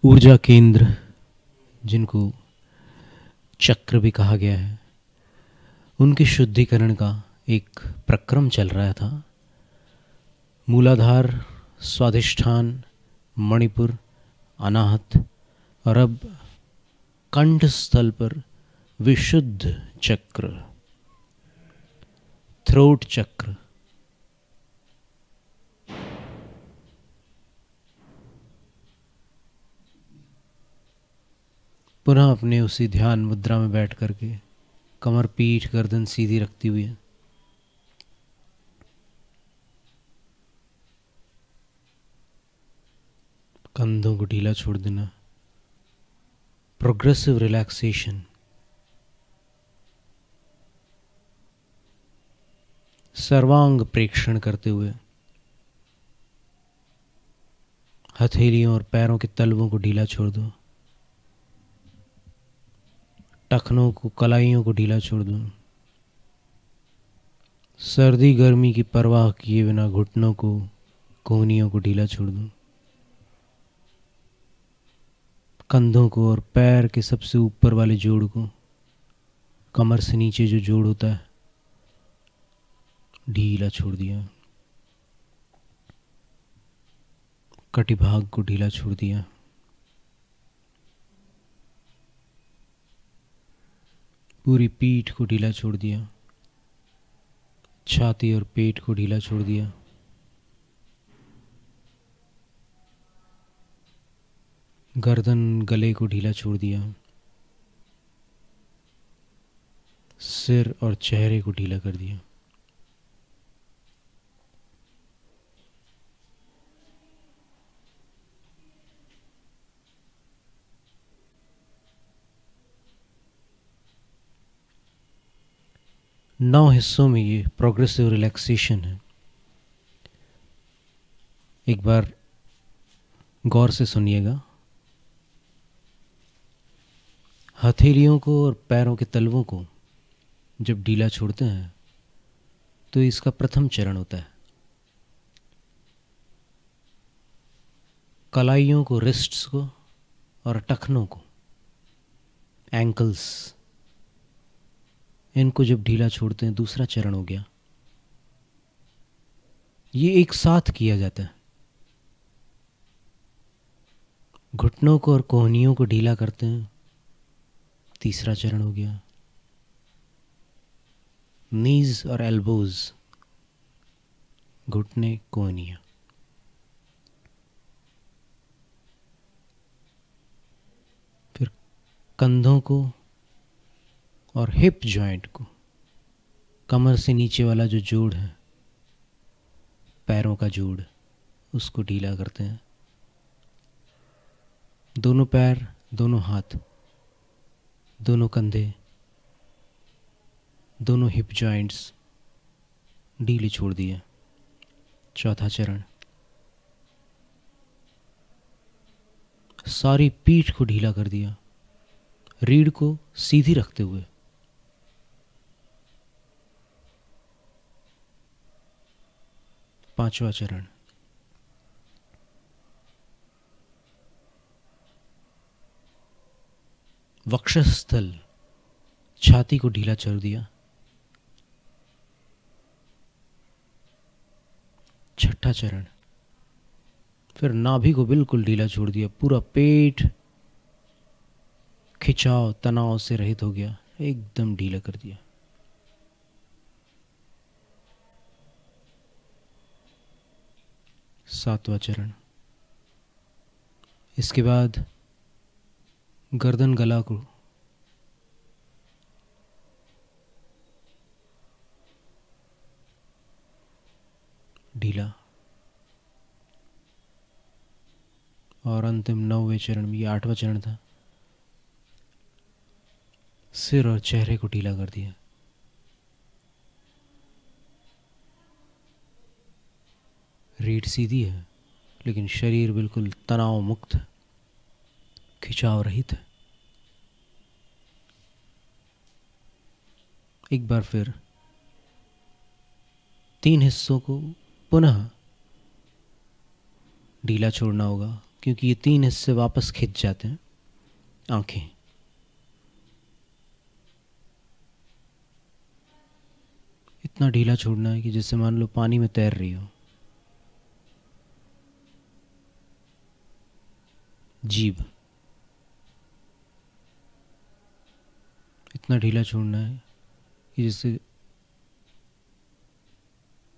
ऊर्जा केंद्र, जिनको चक्र भी कहा गया है, उनके शुद्धिकरण का एक प्रक्रम चल रहा था। मूलाधार, स्वाधिष्ठान, मणिपुर, अनाहत और अब कंठ स्थल पर विशुद्ध चक्र, थ्रोट चक्र। पुनः अपने उसी ध्यान मुद्रा में बैठ करके कमर, पीठ, गर्दन सीधी रखती हुई कंधों को ढीला छोड़ देना। Progressive relaxation. सर्वांग प्रेक्षण करते हुए हथेलियों और पैरों के तलवों को ढीला छोड़ दो। टखनों को, कलाइयों को ढीला छोड़ दो। सर्दी गर्मी की परवाह किए बिना घुटनों को, कोहनियों को ढीला छोड़ दो। कंधों को और पैर के सबसे ऊपर वाले जोड़ को, कमर से नीचे जो जोड़ होता है, ढीला छोड़ दिया। कटिभाग को ढीला छोड़ दिया। पूरी पीठ को ढीला छोड़ दिया। छाती और पेट को ढीला छोड़ दिया। गर्दन, गले को ढीला छोड़ दिया। सिर और चेहरे को ढीला कर दिया। नौ हिस्सों में ये प्रोग्रेसिव रिलैक्सेशन है। एक बार गौर से सुनिएगा। हथेलियों को और पैरों के तलवों को जब ढीला छोड़ते हैं तो इसका प्रथम चरण होता है। कलाइयों को, रिस्ट्स को और टखनों को, एंकल्स, इनको जब ढीला छोड़ते हैं दूसरा चरण हो गया। ये एक साथ किया जाता है। घुटनों को और कोहनियों को ढीला करते हैं, तीसरा चरण हो गया। नीज और एल्बोज, घुटने, कोहनियां। फिर कंधों को और हिप जॉइंट को, कमर से नीचे वाला जो जोड़ है, पैरों का जोड़, उसको ढीला करते हैं। दोनों पैर, दोनों हाथ, दोनों कंधे, दोनों हिप जॉइंट्स ढीले छोड़ दिए। चौथा चरण, सारी पीठ को ढीला कर दिया, रीढ़ को सीधी रखते हुए। पांचवा चरण, वक्षस्थल, छाती को ढीला छोड़ दिया। छठा चरण, फिर नाभि को बिल्कुल ढीला छोड़ दिया। पूरा पेट खिंचाव, तनाव से रहित हो गया, एकदम ढीला कर दिया। सातवां चरण, इसके बाद गर्दन, गला को ढीला। और अंतिम 9वें चरण में, ये 8वां चरण था, सिर और चेहरे को ढीला कर दिया। रीढ़ सीधी है लेकिन शरीर बिल्कुल तनाव मुक्त, खिंचाव रहित है। एक बार फिर 3 हिस्सों को पुनः ढीला छोड़ना होगा, क्योंकि ये 3 हिस्से वापस खिंच जाते हैं। आंखें, इतना ढीला छोड़ना है कि जैसे मान लो पानी में तैर रही हो। जीभ, इतना ढीला छोड़ना है कि जैसे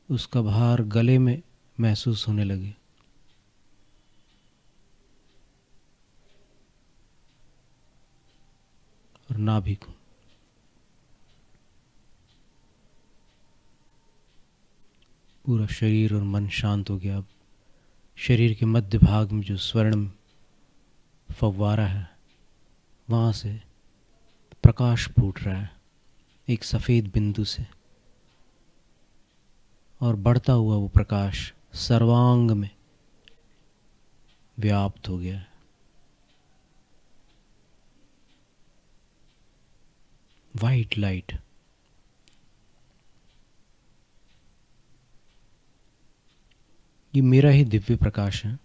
उसका भार गले में महसूस होने लगे। और नाभि को, पूरा शरीर और मन शांत हो गया। अब शरीर के मध्य भाग में जो स्वर्णिम फव्वारा है, वहाँ से प्रकाश फूट रहा है एक सफ़ेद बिंदु से, और बढ़ता हुआ वो प्रकाश सर्वांग में व्याप्त हो गया है। वाइट लाइट, ये मेरा ही दिव्य प्रकाश है।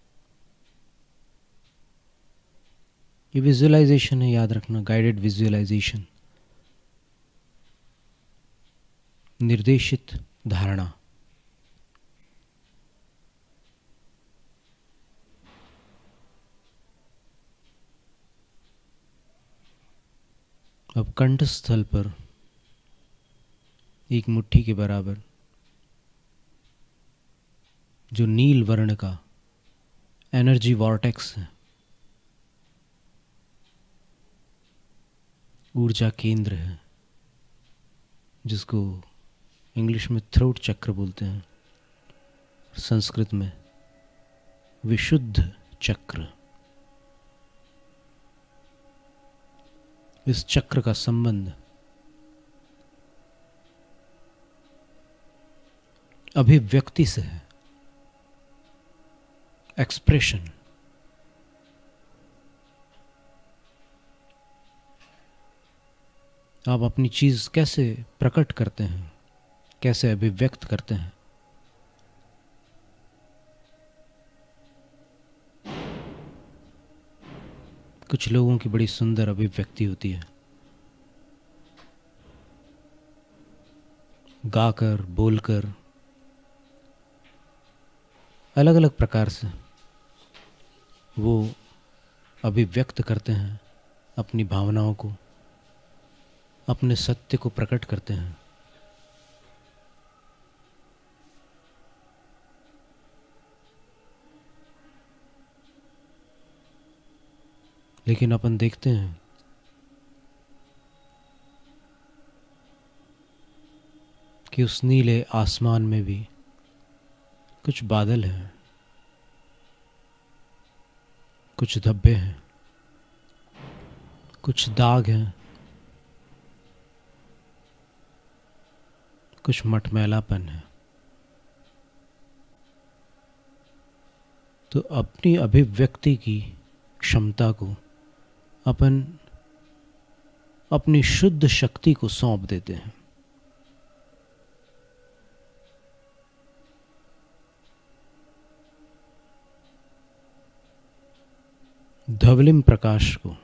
ये विजुअलाइजेशन है, याद रखना, गाइडेड विजुअलाइजेशन, निर्देशित धारणा। अब कंठस्थल पर एक मुट्ठी के बराबर जो नील वर्ण का एनर्जी वॉर्टेक्स है, ऊर्जा केंद्र है, जिसको इंग्लिश में थ्रोट चक्र बोलते हैं, संस्कृत में विशुद्ध चक्र। इस चक्र का संबंध अभिव्यक्ति से है, एक्सप्रेशन। आप अपनी चीज कैसे प्रकट करते हैं, कैसे अभिव्यक्त करते हैं। कुछ लोगों की बड़ी सुंदर अभिव्यक्ति होती है, गाकर, बोलकर, अलग अलग प्रकार से वो अभिव्यक्त करते हैं अपनी भावनाओं को, अपने सत्य को प्रकट करते हैं। लेकिन अपन देखते हैं कि उस नीले आसमान में भी कुछ बादल हैं, कुछ धब्बे हैं, कुछ दाग हैं, कुछ मटमैलापन है। तो अपनी अभिव्यक्ति की क्षमता को अपन अपनी शुद्ध शक्ति को सौंप देते हैं। धवलिम प्रकाश को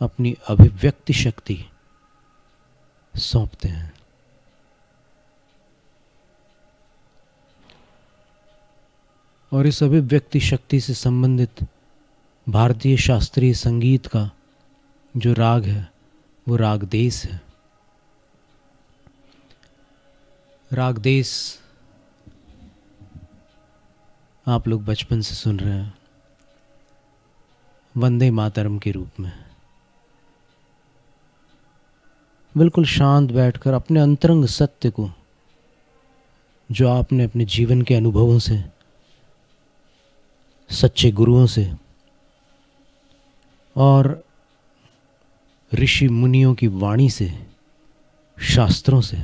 अपनी अभिव्यक्ति शक्ति सौंपते हैं। और इस अभिव्यक्ति शक्ति से संबंधित भारतीय शास्त्रीय संगीत का जो राग है वो राग देश है। राग देश आप लोग बचपन से सुन रहे हैं, वंदे मातरम के रूप में। बिल्कुल शांत बैठकर अपने अंतरंग सत्य को, जो आपने अपने जीवन के अनुभवों से, सच्चे गुरुओं से और ऋषि मुनियों की वाणी से, शास्त्रों से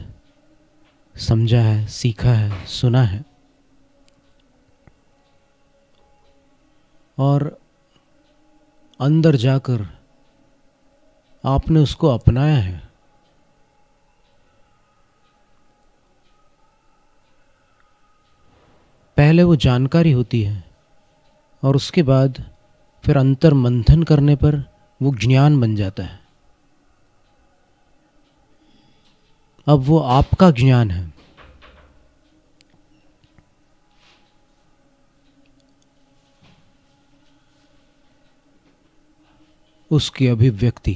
समझा है, सीखा है, सुना है, और अंदर जाकर आपने उसको अपनाया है। पहले वो जानकारी होती है और उसके बाद फिर अंतर मंथन करने पर वो ज्ञान बन जाता है। अब वो आपका ज्ञान है। उसकी अभिव्यक्ति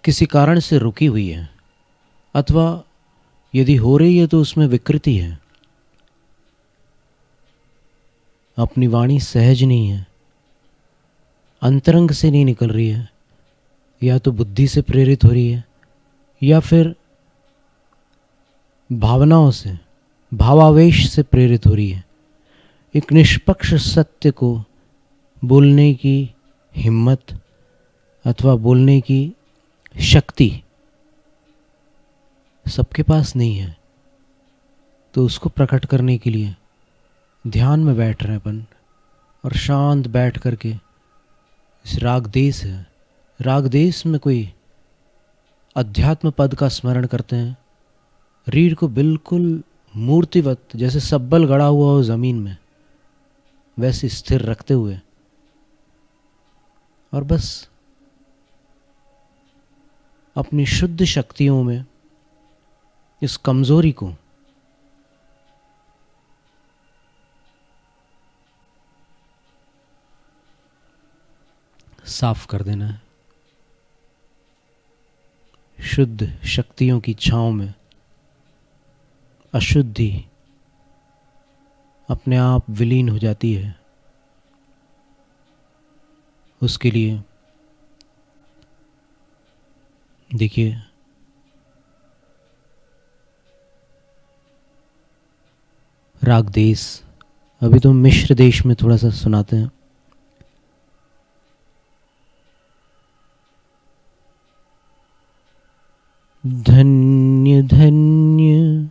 किसी कारण से रुकी हुई है, अथवा यदि हो रही है तो उसमें विकृति है। अपनी वाणी सहज नहीं है, अंतरंग से नहीं निकल रही है, या तो बुद्धि से प्रेरित हो रही है या फिर भावनाओं से, भावावेश से प्रेरित हो रही है। एक निष्पक्ष सत्य को बोलने की हिम्मत अथवा बोलने की शक्ति सबके पास नहीं है। तो उसको प्रकट करने के लिए ध्यान में बैठ रहे अपन, और शांत बैठ करके इस राग देश है, राग देश में कोई अध्यात्म पद का स्मरण करते हैं। रीढ़ को बिल्कुल मूर्तिवत, जैसे सब्बल गड़ा हुआ हो ज़मीन में, वैसे स्थिर रखते हुए, और बस अपनी शुद्ध शक्तियों में इस कमजोरी को साफ कर देना है। शुद्ध शक्तियों की छांव में अशुद्धि अपने आप विलीन हो जाती है। उसके लिए देखिए, राग देश, अभी तो मिश्र देश में थोड़ा सा सुनाते हैं। धन्य धन्य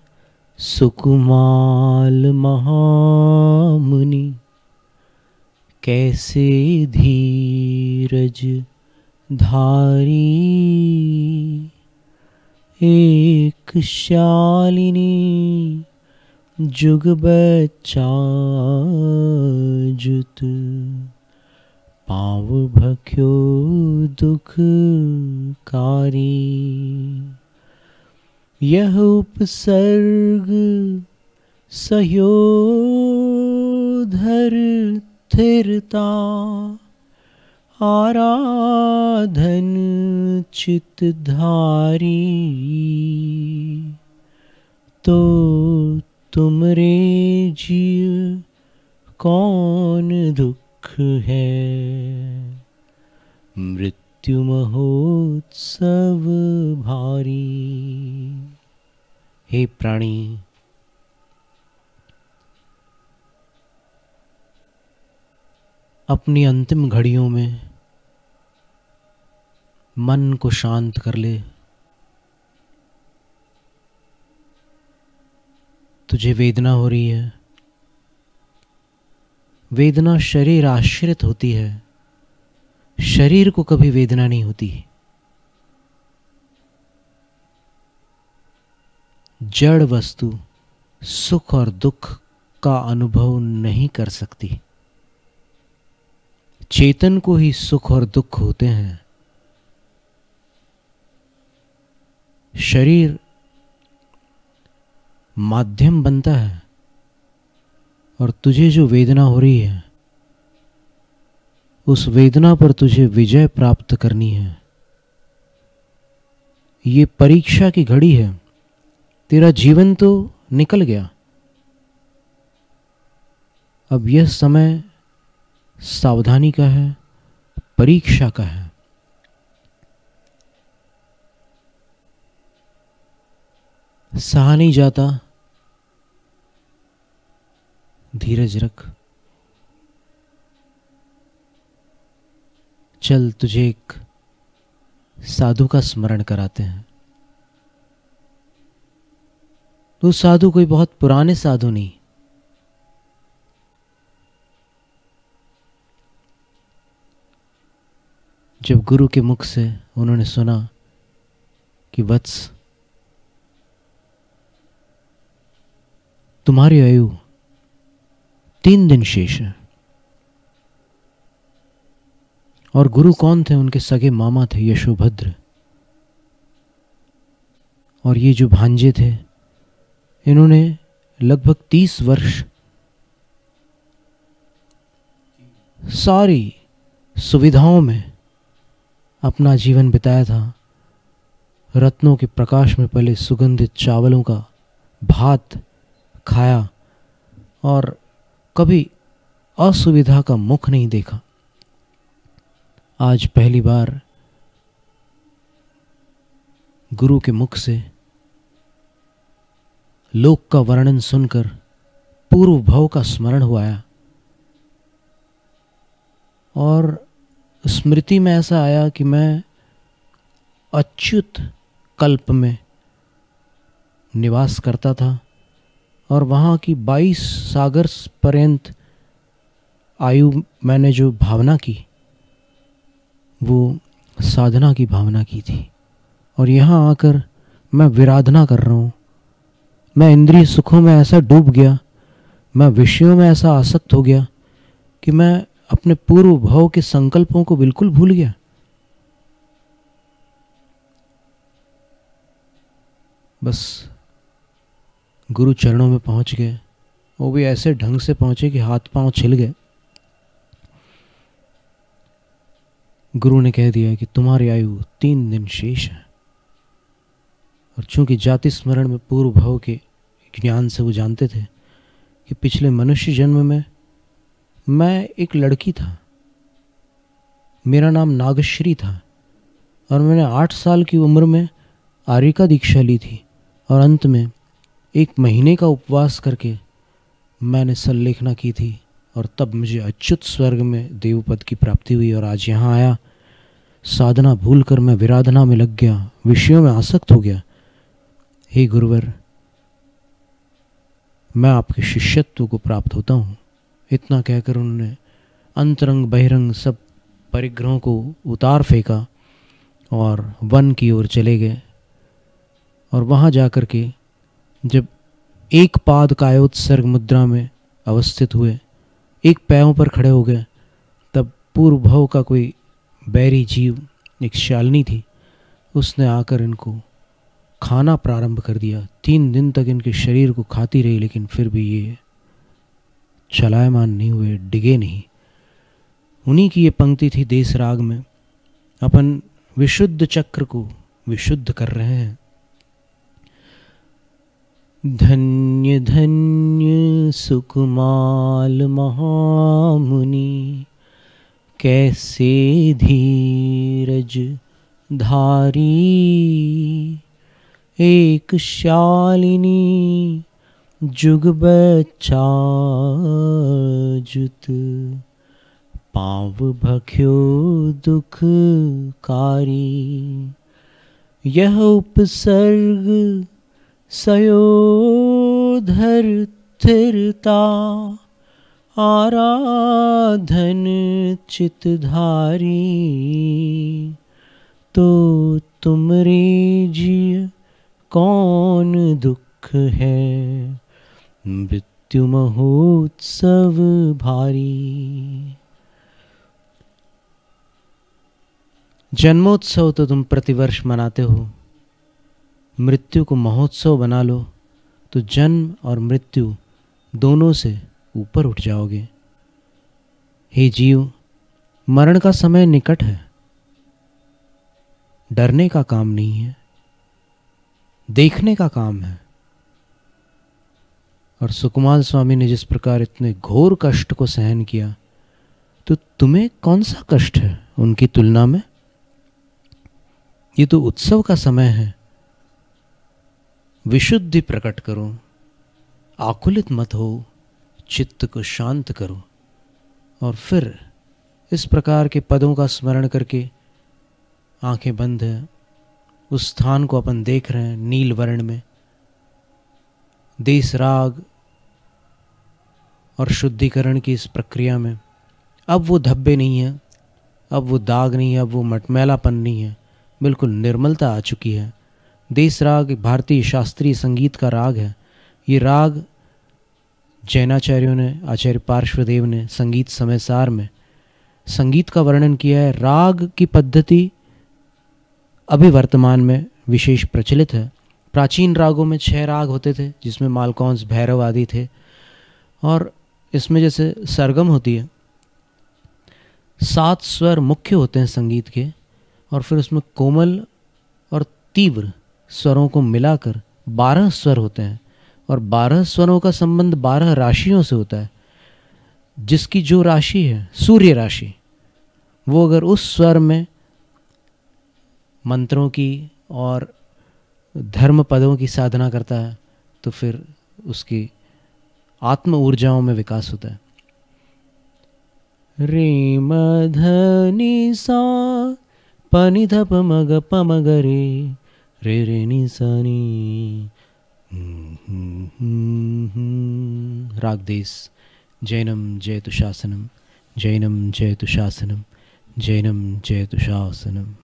सुकुमाल महामुनि, कैसे धीरज धारी, एक शालिनी जुग बच्चा जुत, पाव भख्यो दुखकारी, यह उपसर्ग सहयो धर स्थिरता, आराधन चित धारी, तो तुमरे जीव कौन दुख है, मृत्यु महोत्सव भारी। हे प्राणी, अपनी अंतिम घड़ियों में मन को शांत कर ले। तुझे वेदना हो रही है, वेदना शरीर आश्रित होती है, शरीर को कभी वेदना नहीं होती। जड़ वस्तु सुख और दुख का अनुभव नहीं कर सकती। चेतन को ही सुख और दुख होते हैं। शरीर माध्यम बनता है, और तुझे जो वेदना हो रही है, उस वेदना पर तुझे विजय प्राप्त करनी है। ये परीक्षा की घड़ी है। तेरा जीवन तो निकल गया, अब यह समय सावधानी का है, परीक्षा का है। सहा नहीं जाता, धीरज रख। चल, तुझे एक साधु का स्मरण कराते हैं। तो साधु कोई बहुत पुराने साधु नहीं, जब गुरु के मुख से उन्होंने सुना कि वत्स, तुम्हारी आयु 3 दिन शेष है, और गुरु कौन थे? उनके सगे मामा थे यशोभद्र। और ये जो भांजे थे, इन्होंने लगभग 30 वर्ष सारी सुविधाओं में अपना जीवन बिताया था। रत्नों के प्रकाश में पले सुगंधित चावलों का भात खाया और कभी असुविधा का मुख नहीं देखा। आज पहली बार गुरु के मुख से लोक का वर्णन सुनकर पूर्व भव का स्मरण हुआ और स्मृति में ऐसा आया कि मैं अच्युत कल्प में निवास करता था और वहाँ की 22 सागर पर्यंत आयु मैंने जो भावना की वो साधना की भावना की थी। और यहाँ आकर मैं विराधना कर रहा हूँ। मैं इंद्रिय सुखों में ऐसा डूब गया, मैं विषयों में ऐसा आसक्त हो गया कि मैं अपने पूर्व भाव के संकल्पों को बिल्कुल भूल गया। बस गुरु चरणों में पहुंच गए, वो भी ऐसे ढंग से पहुंचे कि हाथ पांव छिल गए। गुरु ने कह दिया कि तुम्हारी आयु 3 दिन शेष है। और चूंकि जाति स्मरण में पूर्व भाव के ज्ञान से वो जानते थे कि पिछले मनुष्य जन्म में मैं एक लड़की था, मेरा नाम नागश्री था और मैंने 8 साल की उम्र में आर्य का दीक्षा ली थी और अंत में 1 महीने का उपवास करके मैंने सल्लेखना की थी और तब मुझे अच्युत स्वर्ग में देवपद की प्राप्ति हुई। और आज यहाँ आया, साधना भूलकर मैं विराधना में लग गया, विषयों में आसक्त हो गया। हे गुरुवर, मैं आपके शिष्यत्व को प्राप्त होता हूँ। इतना कहकर उन्होंने अंतरंग बहिरंग सब परिग्रहों को उतार फेंका और वन की ओर चले गए। और वहाँ जाकर के जब एक पाद कायोत्सर्ग मुद्रा में अवस्थित हुए, एक पैरों पर खड़े हो गए, तब पूर्व भव का कोई बैरी जीव, एक शालिनी थी, उसने आकर इनको खाना प्रारंभ कर दिया। 3 दिन तक इनके शरीर को खाती रही, लेकिन फिर भी ये चलायमान नहीं हुए, डिगे नहीं। उन्हीं की ये पंक्ति थी देश राग में, अपन विशुद्ध चक्र को विशुद्ध कर रहे हैं। धन्य धन्य सुकुमाल महामुनि, कैसे धीरज धारी, एक शालिनी जुग बच्चा जुत, पाँव भख्यो दुख कारी, यह उपसर्ग सयोधर स्थिरता, आराधन चितधारी, तो तुमरे जिय कौन दुख है, मृत्यु महोत्सव भारी। जन्मोत्सव तो तुम प्रतिवर्ष मनाते हो, मृत्यु को महोत्सव बना लो तो जन्म और मृत्यु दोनों से ऊपर उठ जाओगे। हे जीव, मरण का समय निकट है, डरने का काम नहीं है, देखने का काम है। और सुकुमाल स्वामी ने जिस प्रकार इतने घोर कष्ट को सहन किया, तो तुम्हें कौन सा कष्ट है उनकी तुलना में? ये तो उत्सव का समय है। विशुद्धि प्रकट करो, आकुलित मत हो, चित्त को शांत करो। और फिर इस प्रकार के पदों का स्मरण करके आंखें बंद है, उस स्थान को अपन देख रहे हैं नील वर्ण में, देश राग और शुद्धिकरण की इस प्रक्रिया में। अब वो धब्बे नहीं है, अब वो दाग नहीं है, अब वो मटमैलापन नहीं है, बिल्कुल निर्मलता आ चुकी है। देश राग भारतीय शास्त्रीय संगीत का राग है। ये राग जैनाचार्यों ने, आचार्य पार्श्वदेव ने संगीत समय सार में संगीत का वर्णन किया है। राग की पद्धति अभी वर्तमान में विशेष प्रचलित है। प्राचीन रागों में 6 राग होते थे, जिसमें मालकौंस, भैरव आदि थे। और इसमें जैसे सरगम होती है, 7 स्वर मुख्य होते हैं संगीत के, और फिर उसमें कोमल और तीव्र स्वरों को मिलाकर 12 स्वर होते हैं। और 12 स्वरों का संबंध 12 राशियों से होता है, जिसकी जो राशि है सूर्य राशि, वो अगर उस स्वर में मंत्रों की और धर्म पदों की साधना करता है तो फिर उसकी आत्म ऊर्जाओं में विकास होता है। रे म ध नि सा प नि ध प म ग प म ग रे रे नि सा नि। राग देश। जैनम जयतु शासनम, जैनम जयतु शासनम, जैनम जयतु शासनम।